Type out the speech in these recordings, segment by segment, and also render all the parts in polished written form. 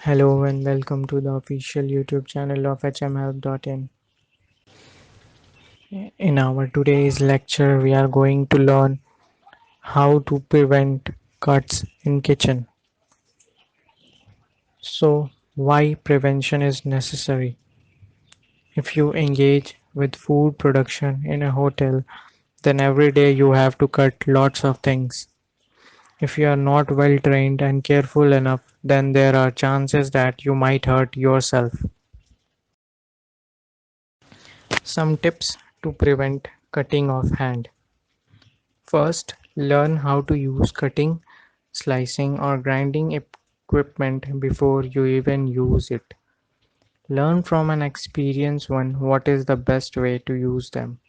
Hello and welcome to the official YouTube channel of hmhelp.in. In our today's lecture, we are going to learn how to prevent cuts in kitchen. So, why prevention is necessary? If you engage with food production in a hotel, then every day you have to cut lots of things. If you are not well trained and careful enough, then there are chances that you might hurt yourself. Some tips to prevent cutting off hand. First, learn how to use cutting, slicing, or grinding equipment before you even use it. Learn from an experienced one what is the best way to use them.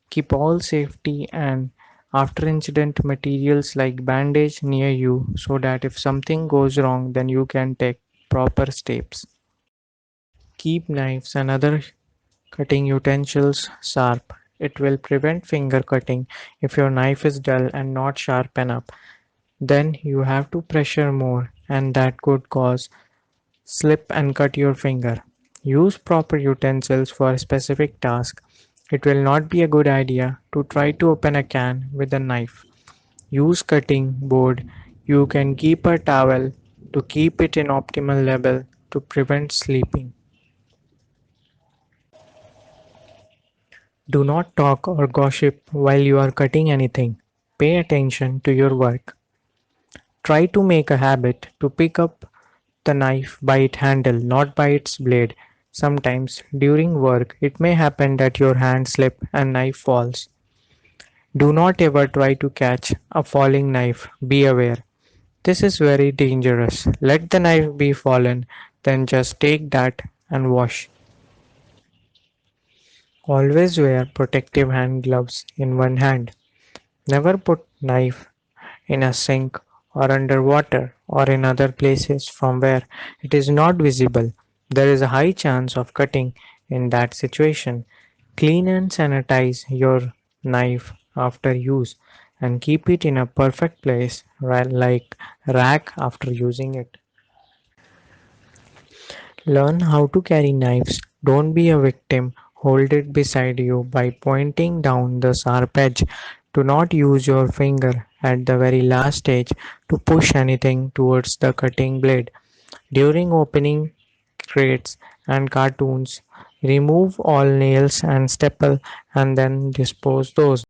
Keep all safety and after incident materials like bandage near you so that if something goes wrong, then you can take proper steps. Keep knives and other cutting utensils sharp. It will prevent finger cutting if your knife is dull and not sharp enough. Then you have to pressure more and that could cause slip and cut your finger. Use proper utensils for a specific task. It will not be a good idea to try to open a can with a knife. Use cutting board. You can keep a towel to keep it in optimal level to prevent slipping. Do not talk or gossip while you are cutting anything. Pay attention to your work. Try to make a habit to pick up the knife by its handle, not by its blade. Sometimes during work, it may happen that your hand slips and knife falls. Do not ever try to catch a falling knife. Be aware. This is very dangerous. Let the knife be fallen, then just take that and wash. Always wear protective hand gloves in one hand. Never put knife in a sink or under water or in other places from where it is not visible. There is a high chance of cutting in that situation. Clean and sanitize your knife after use and keep it in a perfect place like rack after using it. Learn how to carry knives. Don't be a victim. Hold it beside you by pointing down the sharp edge. Do not use your finger at the very last stage to push anything towards the cutting blade. During opening crates and cartoons, remove all nails and staple and then dispose those.